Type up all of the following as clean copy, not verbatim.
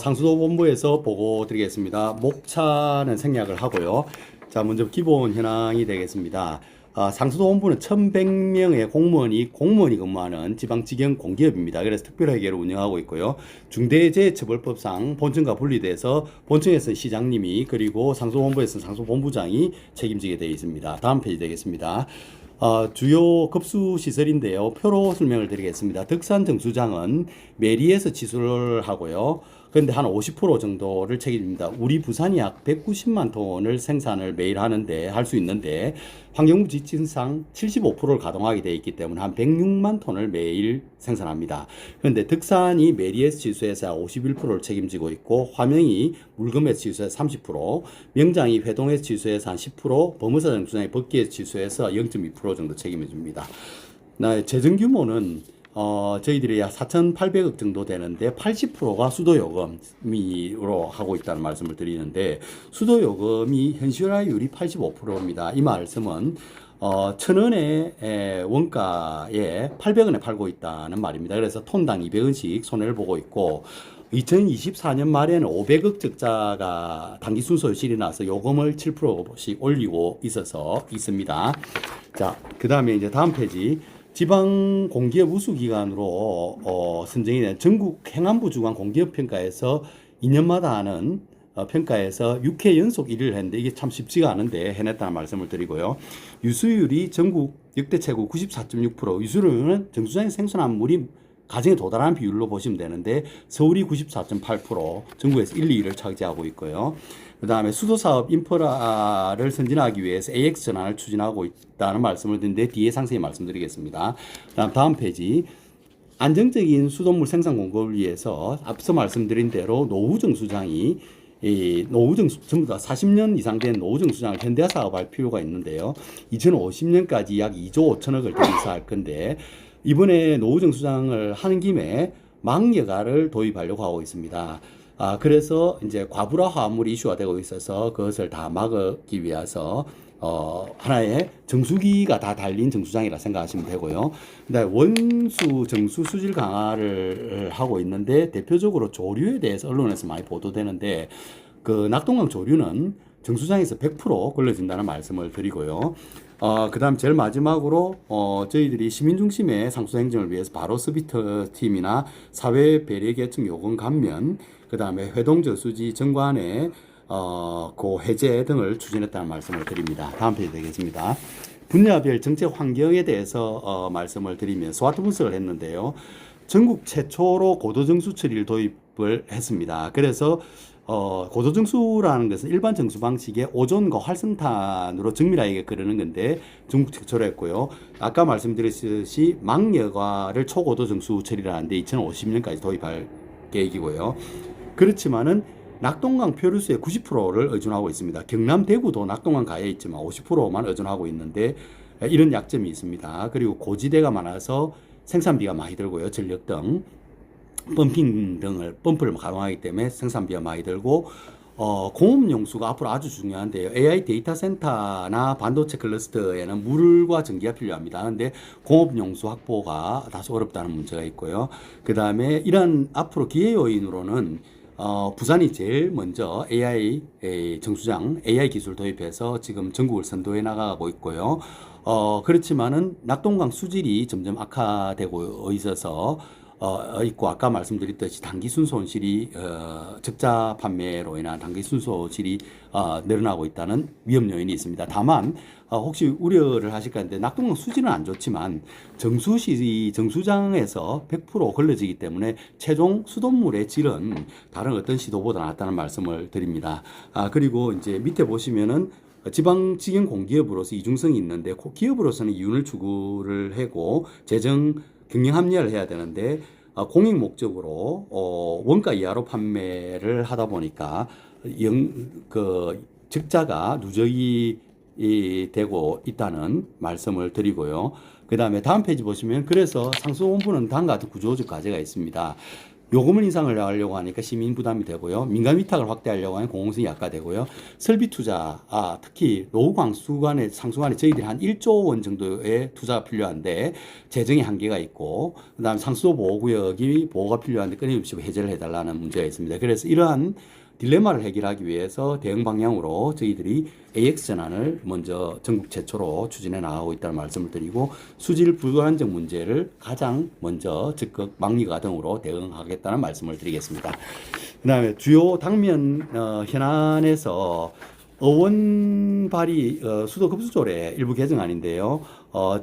상수도 본부에서 보고 드리겠습니다. 목차는 생략을 하고요. 자, 먼저 기본 현황이 되겠습니다. 상수도 본부는 1,100명의 공무원이 근무하는 지방직영 공기업입니다. 그래서 특별회계를 운영하고 있고요. 중대재해처벌법상 본청과 분리돼서 본청에서는 시장님이 그리고 상수도 본부에서는 상수본부장이 책임지게 되어 있습니다. 다음 페이지 되겠습니다. 주요 급수 시설인데요. 표로 설명을 드리겠습니다. 덕산 정수장은 메리에서 취수를 하고요. 그런데 한 50% 정도를 책임집니다. 우리 부산이 약 190만 톤을 생산을 매일 할 수 있는데 환경부 지침상 75%를 가동하게 되어 있기 때문에 한 106만 톤을 매일 생산합니다. 그런데 덕산이 메리에서 취수해서 51%를 책임지고 있고 화명이 물금에서 취수해서 30%, 명장이 회동에서 취수해서 한 10%, 범어사 정수장이 법기에서 취수해서 0.2% 정도 책임을 줍니다. 재정 규모는 저희들이 약 4,800억 정도 되는데 80%가 수도요금으로 하고 있다는 말씀을 드리는데 수도요금이 현실화율이 85%입니다. 이 말씀은 1,000원의 원가에 800원에 팔고 있다는 말입니다. 그래서 톤당 200원씩 손해를 보고 있고 2024년 말에는 500억 적자가 단기 순서 실이 나서 요금을 7%씩 올리고 있습니다. 자, 그 다음에 이제 다음 페이지. 지방 공기업 우수기관으로 선정이 된 전국 행안부 주관 공기업 평가에서 2년마다 하는 평가에서 6회 연속 1위를 했는데 이게 참 쉽지가 않은데 해냈다는 말씀을 드리고요. 유수율이 전국 역대 최고 94.6%, 유수율은 정수장에 생산한 물이 가정에 도달하는 비율로 보시면 되는데 서울이 94.8%, 전국에서 1, 2위를 차지하고 있고요. 그 다음에 수도사업 인프라를 선진하기 위해서 AX 전환을 추진하고 있다는 말씀을 드리는데 뒤에 상세히 말씀드리겠습니다. 다음 페이지. 안정적인 수돗물 생산 공급을 위해서 앞서 말씀드린 대로 노후정수장이 전부 다 40년 이상 된 노후정수장을 현대화 사업할 필요가 있는데요. 2050년까지 약 2조 5천억을 들이사할 건데 이번에 노후정수장을 하는 김에 망여가를 도입하려고 하고 있습니다. 그래서 이제 과부라 화합물이 이슈가 되고 있어서 그것을 다 막기 위해서 하나의 정수기가 다 달린 정수장이라 생각하시면 되고요. 그다음에 원수 정수 수질 강화를 하고 있는데 대표적으로 조류에 대해서 언론에서 많이 보도되는데 그 낙동강 조류는 정수장에서 100% 걸러진다는 말씀을 드리고요. 그 다음 제일 마지막으로 저희들이 시민중심의 상수행정을 위해서 바로 스비트 팀이나 사회 배려계층 요금 감면, 그 다음에 회동저수지 정관의 그 해제 등을 추진했다는 말씀을 드립니다. 다음 페이지 되겠습니다. 분야별 정책 환경에 대해서 말씀을 드리면 스와트 분석을 했는데요. 전국 최초로 고도정수 처리를 도입을 했습니다. 그래서 고도정수라는 것은 일반 정수 방식의 오존과 활성탄으로 정밀하게 그르는 건데 중국 최초로 했고요. 아까 말씀드렸듯이 망여과를 초고도 정수 처리를 하는데 2050년까지 도입할 계획이고요. 그렇지만은 낙동강 표류수의 90%를 의존하고 있습니다. 경남 대구도 낙동강 가에 있지만 50%만 의존하고 있는데 이런 약점이 있습니다. 그리고 고지대가 많아서 생산비가 많이 들고요. 전력 등 펌프를 가동하기 때문에 생산비가 많이 들고 공업용수가 앞으로 아주 중요한데요. AI 데이터 센터나 반도체 클러스터에는 물과 전기가 필요합니다. 그런데 공업용수 확보가 다소 어렵다는 문제가 있고요. 그 다음에 이런 앞으로 기회 요인으로는 부산이 제일 먼저 AI 정수장 AI 기술 도입해서 지금 전국을 선도해 나가고 있고요. 그렇지만은 낙동강 수질이 점점 악화되고 있어서 있고 아까 말씀드렸듯이 단기 순손실이 적자 판매로 인한 단기 순손실이 늘어나고 있다는 위험 요인이 있습니다. 다만 혹시 우려를 하실 건데 낙동강 수질은 안 좋지만 정수장에서 100% 걸러지기 때문에 최종 수돗물의 질은 다른 어떤 시도보다 낫다는 말씀을 드립니다. 그리고 이제 밑에 보시면은 지방직영 공기업으로서 이중성이 있는데 기업으로서는 이윤을 추구를 하고 재정 경영 합리화를 해야 되는데 공익 목적으로 원가 이하로 판매를 하다 보니까 적자가 누적이 되고 있다는 말씀을 드리고요. 그 다음에 다음 페이지 보시면 그래서 상수본부는 다음과 같은 구조적 과제가 있습니다. 요금을 인상을 하려고 하니까 시민 부담이 되고요. 민간 위탁을 확대하려고 하면 공공성이 약화되고요. 설비 투자, 특히 노후 광수관에 상수관에 저희들이 한 1조 원 정도의 투자가 필요한데 재정의 한계가 있고, 그다음에 상수도 보호구역이 보호가 필요한데 끊임없이 해제를 해달라는 문제가 있습니다. 그래서 이러한 딜레마를 해결하기 위해서 대응 방향으로 저희들이 AX 전환을 먼저 전국 최초로 추진해 나가고 있다는 말씀을 드리고, 수질 불안정 문제를 가장 먼저 적극 막리 가동으로 대응하겠다는 말씀을 드리겠습니다. 그다음에 주요 당면 현안에서 의원 발의 수도 급수조례 일부 개정안인데요.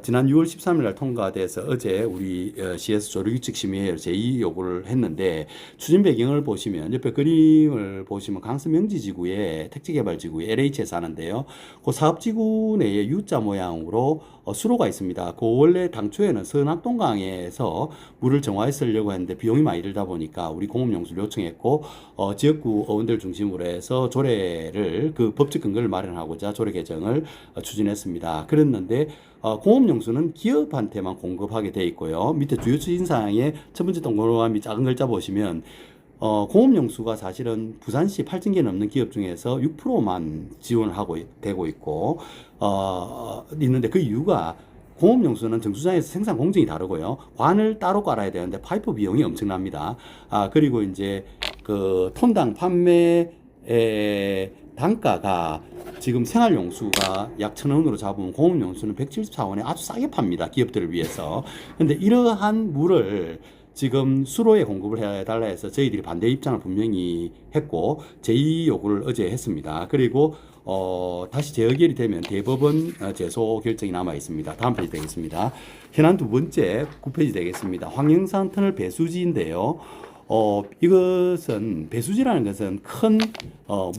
지난 6월 13일 날 통과돼서 어제 우리 CS 조례규칙 심의회에 제의 요구를 했는데, 추진 배경을 보시면 옆에 그림을 보시면 강서명지지구에 택지개발지구에 LH에서 하는데요. 그 사업지구 내에 U자 모양으로 수로가 있습니다. 그 원래 당초에는 서낙동강에서 물을 정화해 쓰려고 했는데 비용이 많이 들다 보니까 우리 공업용수를 요청했고, 지역구 의원들 중심으로 해서 조례를 그 법적 근거를 마련하고자 조례 개정을 추진했습니다. 그랬는데 공업용수는 기업한테만 공급하게 돼 있고요. 밑에 주요 추진사항의 첫 번째 동그라미 작은 글자 보시면 공업용수가 사실은 부산시 8,000개 넘는 기업 중에서 6%만 지원하고 되고 있고 있는데, 그 이유가 공업용수는 정수장에서 생산 공정이 다르고요. 관을 따로 깔아야 되는데 파이프 비용이 엄청납니다. 그리고 이제 그 톤당 판매 단가가 지금 생활용수가 약 1,000원으로 잡으면 공업용수는 174원에 아주 싸게 팝니다. 기업들을 위해서. 근데 이러한 물을 지금 수로에 공급을 해달라 해서 저희들이 반대 입장을 분명히 했고 제의 요구를 어제 했습니다. 그리고 다시 재의결이 되면 대법원 제소 결정이 남아 있습니다. 다음 페이지 되겠습니다. 현안 두 번째 9페이지 되겠습니다. 황영산 터널 배수지인데요. 이것은 배수지라는 것은 큰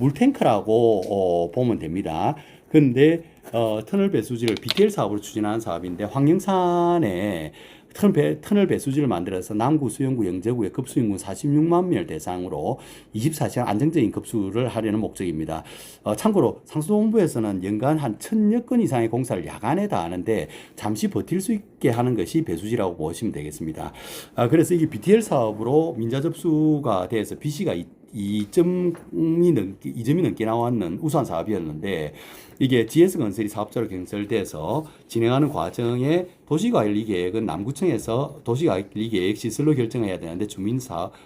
물탱크라고 보면 됩니다. 그런데 터널 배수지를 BTL 사업으로 추진하는 사업인데, 황영산에 터널 배수지를 만들어서 남구, 수영구, 영재구의 급수인구 46만 명을 대상으로 24시간 안정적인 급수를 하려는 목적입니다. 참고로 상수도본부에서는 연간 한 1,000여 건 이상의 공사를 야간에 다 하는데 잠시 버틸 수 있게 하는 것이 배수지라고 보시면 되겠습니다. 그래서 이게 BTL 사업으로 민자 접수가 돼서 BC가 2점이 넘게 나왔는 우수한 사업이었는데, 이게 GS건설이 사업자로 경설돼서 진행하는 과정에 도시관리계획은 남구청에서 도시관리계획 시설로 결정해야 되는데 주민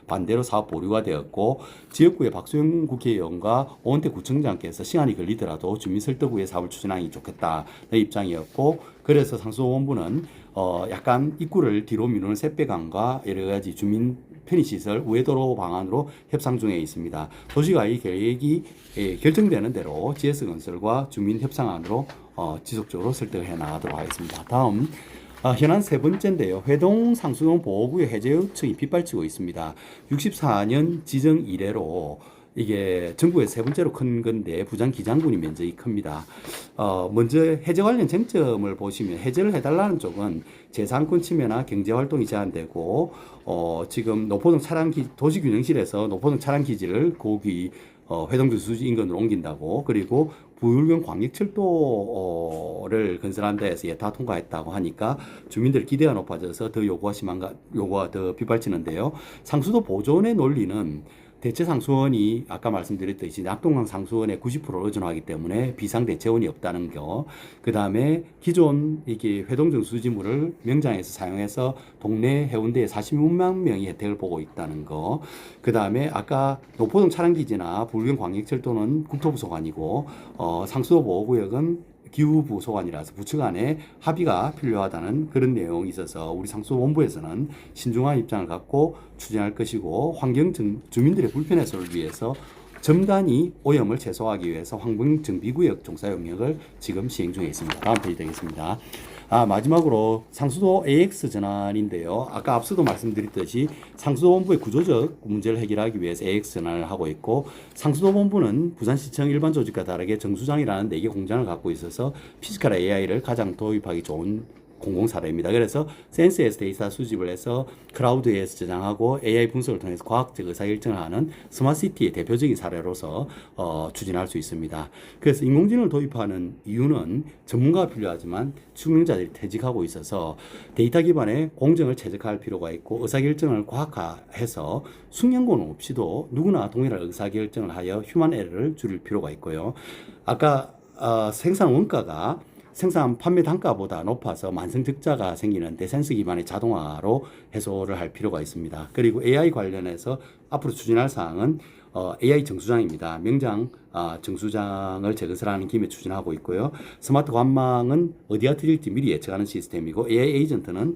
반대로 사업 보류가 되었고, 지역구의 박수영 국회의원과 오은태 구청장께서 시간이 걸리더라도 주민 설득 후에 사업을 추진하는 게 좋겠다는 입장이었고, 그래서 상수본부는 약간 입구를 뒤로 미루는 셋배강과 여러 가지 주민 편의시설 우회도로 방안으로 협상 중에 있습니다. 도시관리 계획이 결정되는 대로 GS건설과 주민협상안으로 지속적으로 설득을 해 나가도록 하겠습니다. 다음 현안 세 번째인데요. 회동 상수동 보호구역 해제 요청이 빗발치고 있습니다. 64년 지정 이래로 이게 전국에서 세 번째로 큰 건데 부산 기장군이 면적이 큽니다. 먼저 해제 관련 쟁점을 보시면, 해제를 해달라는 쪽은 재산권 침해나 경제활동이 제한되고 지금 노포동 도시균형실에서 노포동 차량기지를 거기 회동주수지 인근으로 옮긴다고, 그리고 부울경 광역철도를 건설한다 해서 예타 통과했다고 하니까 주민들 기대가 높아져서 더 요구가 더 빗발치는데요. 상수도 보존의 논리는 대체 상수원이 아까 말씀드렸듯이 낙동강 상수원의 90%를 의존하기 때문에 비상 대체원이 없다는 거, 그 다음에 기존 이게 회동정 수지물을 명장에서 사용해서 동네 해운대에 46만 명이 혜택을 보고 있다는 거, 그 다음에 아까 노포동 차량기지나 부울경 광역철도는 국토부 소관이고 상수도 보호구역은 기후부 소관이라서 부처 간에 합의가 필요하다는 그런 내용이 있어서 우리 상수본부에서는 신중한 입장을 갖고 추진할 것이고, 환경 주민들의 불편 해소를 위해서 점단위 오염을 최소화하기 위해서 환경정비구역 종사 용역을 지금 시행 중에 있습니다. 다음 페이지 되겠습니다. 마지막으로 상수도 AX 전환인데요. 아까 앞서도 말씀드렸듯이 상수도본부의 구조적 문제를 해결하기 위해서 AX 전환을 하고 있고, 상수도본부는 부산시청 일반 조직과 다르게 정수장이라는 4개 공장을 갖고 있어서 피지컬 AI를 가장 도입하기 좋은 공공사례입니다. 그래서 센스에서 데이터 수집을 해서 클라우드에서 저장하고 AI 분석을 통해서 과학적 의사결정을 하는 스마트시티의 대표적인 사례로서 추진할 수 있습니다. 그래서 인공지능을 도입하는 이유는 전문가가 필요하지만 숙련자들이 퇴직하고 있어서 데이터 기반의 공정을 최적화할 필요가 있고 의사결정을 과학화해서 숙련고는 없이도 누구나 동일한 의사결정을 하여 휴먼 에러를 줄일 필요가 있고요. 아까 생산 원가가 생산 판매 단가보다 높아서 만성 적자가 생기는데 센서 기반의 자동화로 해소를 할 필요가 있습니다. 그리고 AI 관련해서 앞으로 추진할 사항은 AI 정수장입니다. 명장 정수장을 재건설하는 김에 추진하고 있고요. 스마트 관망은 어디가 터질지 미리 예측하는 시스템이고 AI 에이전트는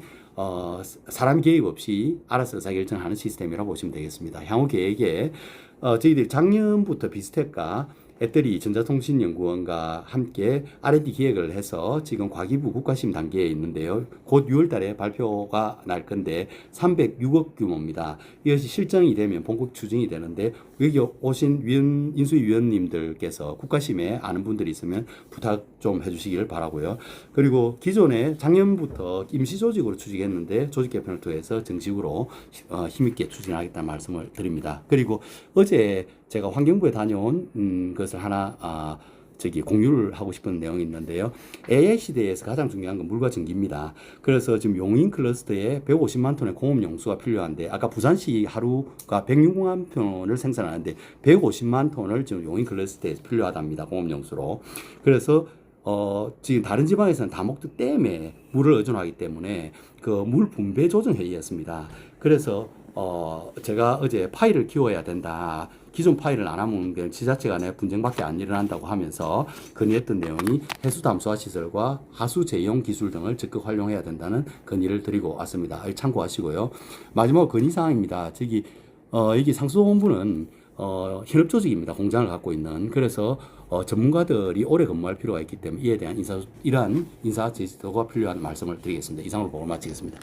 사람 개입 없이 알아서 의사결정하는 시스템이라고 보시면 되겠습니다. 향후 계획에 저희들이 작년부터 비스텍과 애들이 전자통신연구원과 함께 R&D 기획을 해서 지금 과기부 국가시험 단계에 있는데요. 곧 6월 달에 발표가 날 건데 306억 규모입니다. 이것이 실정이 되면 본격 추진이 되는데 여기 오신 인수위원님들께서 국가시험에 아는 분들이 있으면 부탁 좀 해주시기를 바라고요. 그리고 기존에 작년부터 임시조직으로 추진했는데 조직 개편을 통해서 정식으로 힘있게 추진하겠다는 말씀을 드립니다. 그리고 어제 제가 환경부에 다녀온 것을 하나 공유를 하고 싶은 내용이 있는데요. AI 시대에서 가장 중요한 건 물과 전기입니다. 그래서 지금 용인 클러스터에 150만 톤의 공업 용수가 필요한데 아까 부산시 하루가 106만 톤을 생산하는데 150만 톤을 지금 용인 클러스터에 필요하답니다. 공업 용수로. 그래서 지금 다른 지방에서는 다목적 댐에 물을 의존하기 때문에 그 물 분배 조정 회의였습니다. 그래서 제가 어제 파일을 키워야 된다. 기존 파일을 안 하면 지자체 간에 분쟁밖에 안 일어난다고 하면서 건의했던 내용이 해수 담수화 시설과 하수 제용 기술 등을 적극 활용해야 된다는 건의를 드리고 왔습니다. 참고하시고요. 마지막 건의사항입니다. 여기 상수도본부는 현업 조직입니다. 공장을 갖고 있는. 그래서 전문가들이 오래 근무할 필요가 있기 때문에 이에 대한 이러한 인사 제도가 필요한 말씀을 드리겠습니다. 이상으로 보고 마치겠습니다.